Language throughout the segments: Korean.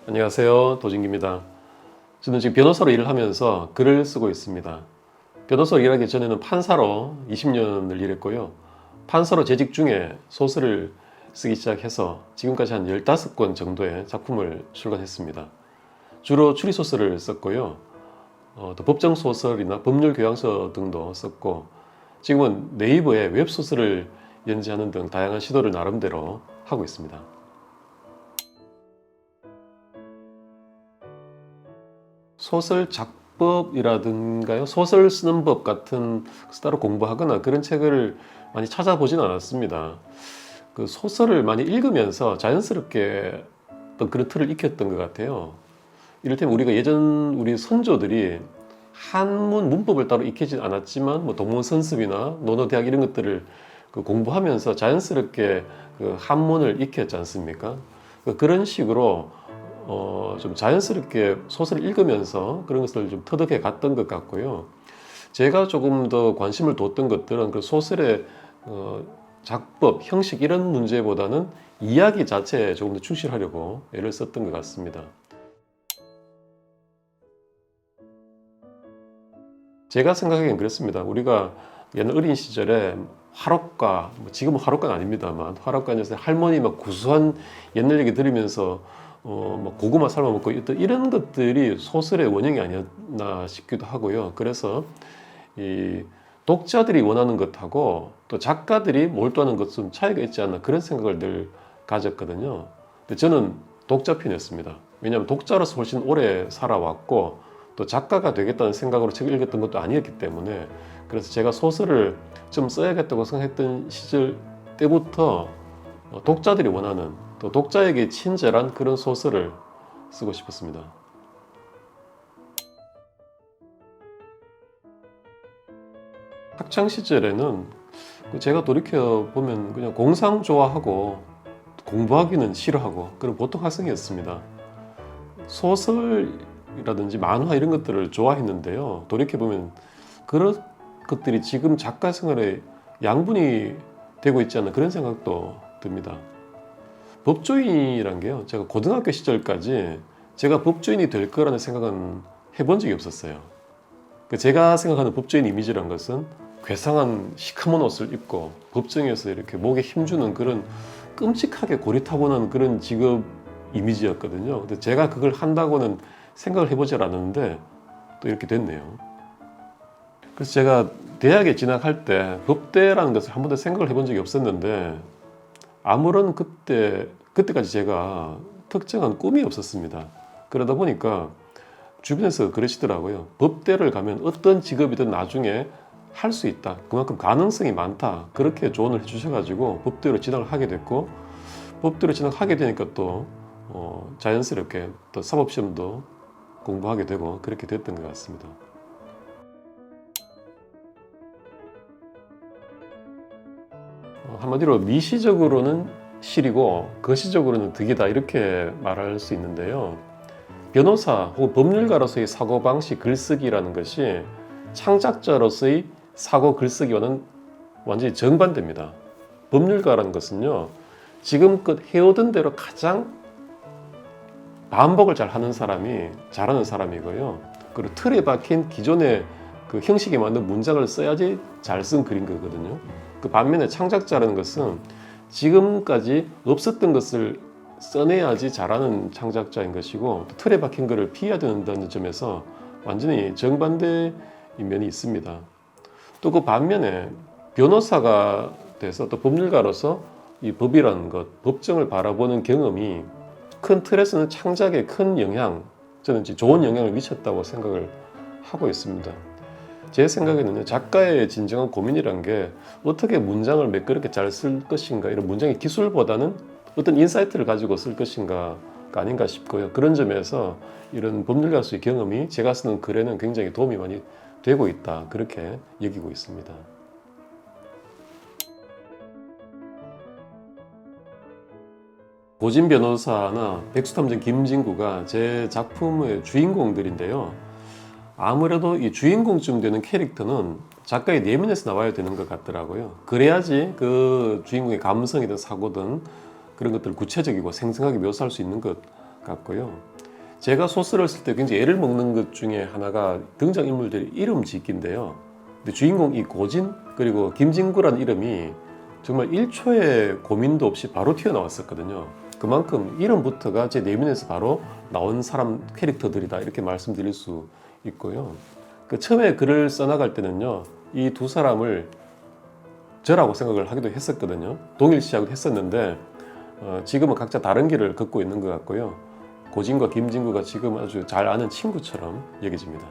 안녕하세요. 도진기입니다. 저는 지금 변호사로 일을 하면서 글을 쓰고 있습니다. 변호사로 일하기 전에는 판사로 20년을 일했고요. 판사로 재직 중에 소설을 쓰기 시작해서 지금까지 한 15권 정도의 작품을 출간했습니다. 주로 추리소설을 썼고요. 또 법정소설이나 법률교양서 등도 썼고, 지금은 네이버에 웹소설을 연재하는 등 다양한 시도를 나름대로 하고 있습니다. 소설 작법이라든가요, 소설 쓰는 법 같은 따로 공부하거나 그런 책을 많이 찾아보지는 않았습니다. 그 소설을 많이 읽으면서 자연스럽게 어떤 그런 틀을 익혔던 것 같아요. 이를테면 우리가 예전 우리 선조들이 한문 문법을 따로 익히지 않았지만 뭐 동문선습이나 논어대학 이런 것들을 공부하면서 자연스럽게 그 한문을 익혔지 않습니까? 그런 식으로 좀 자연스럽게 소설을 읽으면서 그런 것을 좀 터득해 갔던 것 같고요. 제가 조금 더 관심을 뒀던 것들은 그 소설의 작법, 형식 이런 문제보다는 이야기 자체에 조금 더 충실하려고 애를 썼던 것 같습니다. 제가 생각하기엔 그렇습니다. 우리가 옛날 어린 시절에 화롯가, 지금은 화롯가는 아닙니다만 화롯가에서 할머니 막 구수한 옛날 얘기 들으면서 뭐 고구마 삶아 먹고 이런 것들이 소설의 원형이 아니었나 싶기도 하고요. 그래서 이 독자들이 원하는 것하고 또 작가들이 몰두하는 것은 차이가 있지 않나 그런 생각을 늘 가졌거든요. 근데 저는 독자 편이었습니다. 왜냐하면 독자로서 훨씬 오래 살아왔고 또 작가가 되겠다는 생각으로 책을 읽었던 것도 아니었기 때문에, 그래서 제가 소설을 좀 써야겠다고 생각했던 시절 때부터 독자들이 원하는 또 독자에게 친절한 그런 소설을 쓰고 싶었습니다. 학창 시절에는 제가 돌이켜 보면 그냥 공상 좋아하고 공부하기는 싫어하고 그런 보통 학생이었습니다. 소설이라든지 만화 이런 것들을 좋아했는데요. 돌이켜 보면 그런 것들이 지금 작가 생활에 양분이 되고 있지 않나 그런 생각도 듭니다. 법조인이란 게요, 제가 고등학교 시절까지 제가 법조인이 될 거라는 생각은 해본 적이 없었어요. 제가 생각하는 법조인 이미지란 것은 괴상한 시커먼 옷을 입고 법정에서 이렇게 목에 힘주는 그런 끔찍하게 고리타분한 그런 직업 이미지였거든요. 근데 제가 그걸 한다고는 생각을 해보지 않았는데 또 이렇게 됐네요. 그래서 제가 대학에 진학할 때 법대라는 것을 한 번도 생각을 해본 적이 없었는데, 아무런 그때까지 제가 특정한 꿈이 없었습니다. 그러다 보니까 주변에서 그러시더라고요. 법대를 가면 어떤 직업이든 나중에 할 수 있다. 그만큼 가능성이 많다. 그렇게 조언을 해주셔가지고 법대로 진학을 하게 됐고, 법대로 진학하게 되니까 또 자연스럽게 또 사법시험도 공부하게 되고 그렇게 됐던 것 같습니다. 한마디로 미시적으로는 실이고 거시적으로는 득이다 이렇게 말할 수 있는데요. 변호사 혹은 법률가로서의 사고방식 글쓰기라는 것이 창작자로서의 사고 글쓰기와는 완전히 정반대입니다. 법률가라는 것은요, 지금껏 해오던 대로 가장 반복을 잘 하는 사람이 잘하는 사람이고요. 그리고 틀에 박힌 기존의 그 형식에 맞는 문장을 써야지 잘 쓴 글인 거거든요. 그 반면에 창작자라는 것은 지금까지 없었던 것을 써내야지 잘하는 창작자인 것이고, 또 틀에 박힌 것을 피해야 된다는 점에서 완전히 정반대인 면이 있습니다. 또 그 반면에 변호사가 돼서 또 법률가로서 이 법이라는 것, 법정을 바라보는 경험이 큰 틀에서는 창작에 큰 영향, 저는 좋은 영향을 미쳤다고 생각을 하고 있습니다. 제 생각에는 작가의 진정한 고민이란 게 어떻게 문장을 매끄럽게 잘 쓸 것인가, 이런 문장의 기술보다는 어떤 인사이트를 가지고 쓸 것인가가 아닌가 싶고요. 그런 점에서 이런 법률가로서의 경험이 제가 쓰는 글에는 굉장히 도움이 많이 되고 있다, 그렇게 여기고 있습니다. 고진 변호사나 백수탐정 김진구가 제 작품의 주인공들인데요. 아무래도 이 주인공쯤 되는 캐릭터는 작가의 내면에서 나와야 되는 것 같더라고요. 그래야지 그 주인공의 감성이든 사고든 그런 것들을 구체적이고 생생하게 묘사할 수 있는 것 같고요. 제가 소설을 쓸 때 굉장히 애를 먹는 것 중에 하나가 등장인물들이 이름 짓기인데요. 근데 주인공 이 고진 그리고 김진구라는 이름이 정말 1초의 고민도 없이 바로 튀어나왔었거든요. 그만큼 이름부터가 제 내면에서 바로 나온 사람 캐릭터들이다 이렇게 말씀드릴 수 있고요. 그 처음에 글을 써나갈 때는요, 이 두 사람을 저라고 생각을 하기도 했었거든요. 동일시하기도 했었는데 지금은 각자 다른 길을 걷고 있는 것 같고요. 고진과 김진구가 지금 아주 잘 아는 친구처럼 여겨집니다.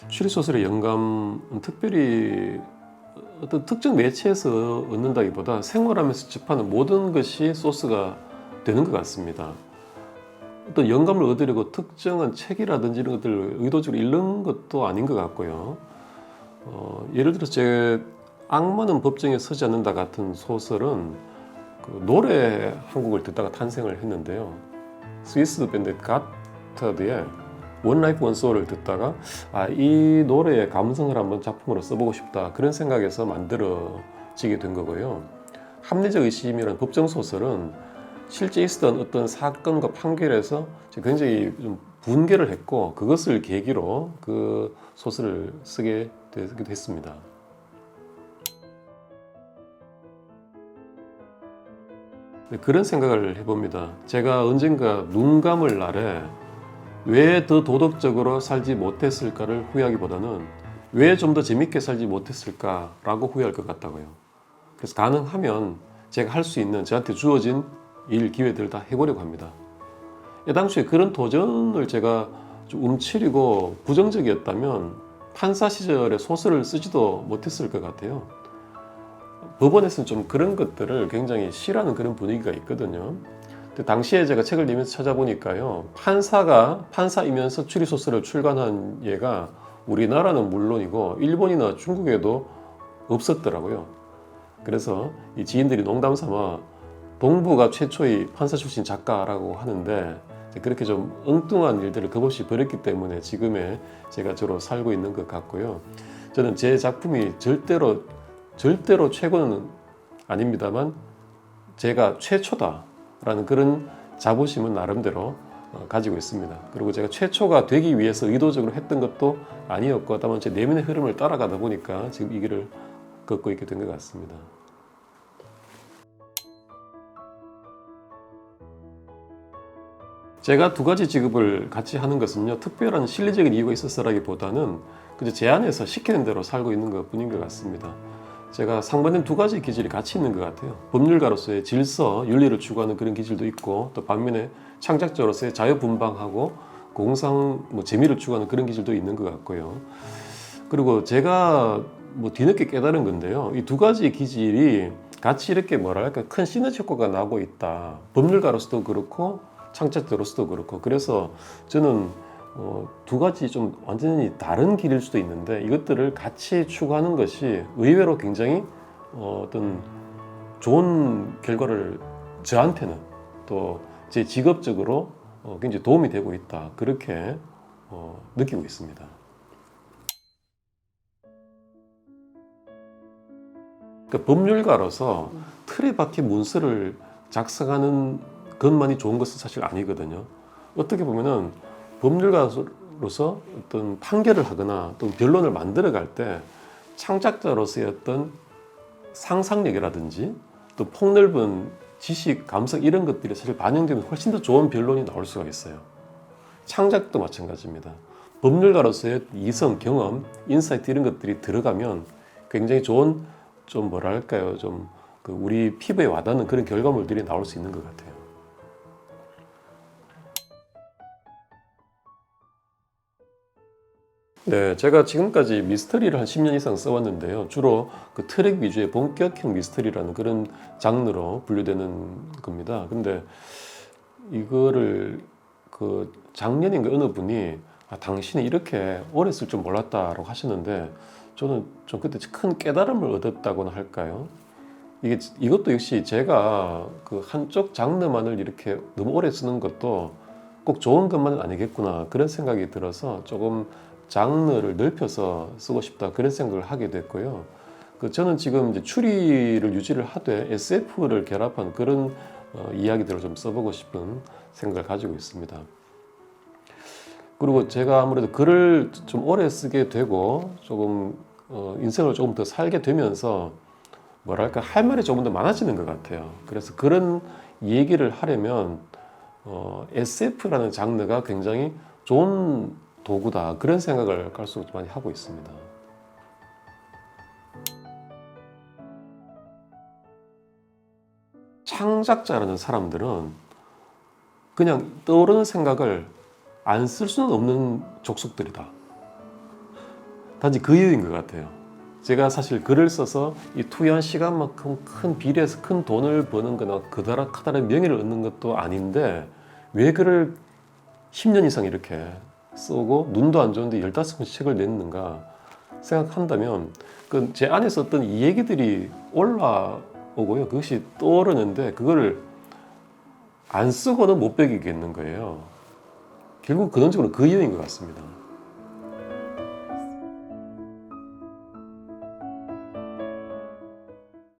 추리소설의 영감은 특별히 어떤 특정 매체에서 얻는다기보다 생활하면서 접하는 모든 것이 소스가 되는 것 같습니다. 어떤 영감을 얻으려고 특정한 책이라든지 이런 것들을 의도적으로 읽는 것도 아닌 것 같고요. 예를 들어서 제 악마는 법정에 서지 않는다 같은 소설은 그 노래 한 곡을 듣다가 탄생을 했는데요. 스위스 밴드 가타드의 One Life One Soul을 듣다가 이 노래의 감성을 한번 작품으로 써보고 싶다 그런 생각에서 만들어지게 된 거고요. 합리적 의심이라는 법정 소설은 실제 있었던 어떤 사건과 판결에서 굉장히 좀 분개를 했고 그것을 계기로 그 소설을 쓰게 되기도 했습니다. 그런 생각을 해봅니다. 제가 언젠가 눈 감을 날에 왜 더 도덕적으로 살지 못했을까를 후회하기보다는 왜 좀 더 재밌게 살지 못했을까라고 후회할 것 같다고요. 그래서 가능하면 제가 할 수 있는 저한테 주어진 일, 기회들을 다 해보려고 합니다. 당시에 그런 도전을 제가 좀 움츠리고 부정적이었다면 판사 시절에 소설을 쓰지도 못했을 것 같아요. 법원에서는 좀 그런 것들을 굉장히 싫어하는 그런 분위기가 있거든요. 근데 당시에 제가 책을 내면서 찾아보니까요, 판사가 판사이면서 추리소설을 출간한 예가 우리나라는 물론이고 일본이나 중국에도 없었더라고요. 그래서 이 지인들이 농담 삼아 동부가 최초의 판사 출신 작가라고 하는데 그렇게 좀 엉뚱한 일들을 겁없이 벌였기 때문에 지금의 제가 저로 살고 있는 것 같고요. 저는 제 작품이 절대로 최고는 아닙니다만 제가 최초다라는 그런 자부심은 나름대로 가지고 있습니다. 그리고 제가 최초가 되기 위해서 의도적으로 했던 것도 아니었고 다만 제 내면의 흐름을 따라가다 보니까 지금 이 길을 걷고 있게 된 것 같습니다. 제가 두 가지 직업을 같이 하는 것은요, 특별한 실리적인 이유가 있어서라기보다는 그저 제 안에서 시키는 대로 살고 있는 것 뿐인 것 같습니다. 제가 상반된 두 가지 기질이 같이 있는 것 같아요. 법률가로서의 질서, 윤리를 추구하는 그런 기질도 있고 또 반면에 창작자로서의 자유분방하고 공상, 재미를 추구하는 그런 기질도 있는 것 같고요. 그리고 제가 뒤늦게 깨달은 건데요. 이 두 가지 기질이 같이 이렇게 큰 시너지 효과가 나고 있다. 법률가로서도 그렇고 창작자로서도 그렇고 그래서 저는 두 가지 좀 완전히 다른 길일 수도 있는데 이것들을 같이 추구하는 것이 의외로 굉장히 어떤 좋은 결과를 저한테는 또 제 직업적으로 굉장히 도움이 되고 있다 그렇게 느끼고 있습니다. 그러니까 법률가로서 틀에 박힌 문서를 작성하는 것만이 좋은 것은 사실 아니거든요. 어떻게 보면은 법률가로서 어떤 판결을 하거나 또 변론을 만들어갈 때 창작자로서의 어떤 상상력이라든지 또 폭넓은 지식, 감성 이런 것들이 사실 반영되면 훨씬 더 좋은 변론이 나올 수가 있어요. 창작도 마찬가지입니다. 법률가로서의 이성, 경험, 인사이트 이런 것들이 들어가면 굉장히 좋은 좀 우리 피부에 와닿는 그런 결과물들이 나올 수 있는 것 같아요. 네, 제가 지금까지 미스터리를 한 10년 이상 써왔는데요. 주로 그 트랙 위주의 본격형 미스터리라는 그런 장르로 분류되는 겁니다. 근데 이거를 작년인가 어느 분이 당신이 이렇게 오래 쓸 줄 몰랐다라고 하셨는데 저는 좀 그때 큰 깨달음을 얻었다고나 할까요? 이것도 역시 제가 그 한쪽 장르만을 이렇게 너무 오래 쓰는 것도 꼭 좋은 것만은 아니겠구나 그런 생각이 들어서 조금 장르를 넓혀서 쓰고 싶다 그런 생각을 하게 됐고요. 저는 지금 이제 추리를 유지를 하되 SF를 결합한 그런 이야기들을 좀 써보고 싶은 생각을 가지고 있습니다. 그리고 제가 아무래도 글을 좀 오래 쓰게 되고 조금 인생을 조금 더 살게 되면서 뭐랄까 할 말이 조금 더 많아지는 것 같아요. 그래서 그런 얘기를 하려면 SF라는 장르가 굉장히 좋은 도구다 그런 생각을 갈수록 많이 하고 있습니다. 창작자라는 사람들은 그냥 떠오르는 생각을 안 쓸 수는 없는 족속들이다. 단지 그 이유인 것 같아요. 제가 사실 글을 써서 이 투여한 시간만큼 큰 비례해서 큰 돈을 버는 거나 커다란 명예를 얻는 것도 아닌데 왜 글을 10년 이상 이렇게 쓰고 눈도 안 좋은데 15권 책을 냈는가 생각한다면 그 제 안에 썼던 이 얘기들이 올라오고요. 그것이 떠오르는데 그걸 안 쓰고는 못 배기겠는 거예요. 결국 근원적으로 그 이유인 것 같습니다.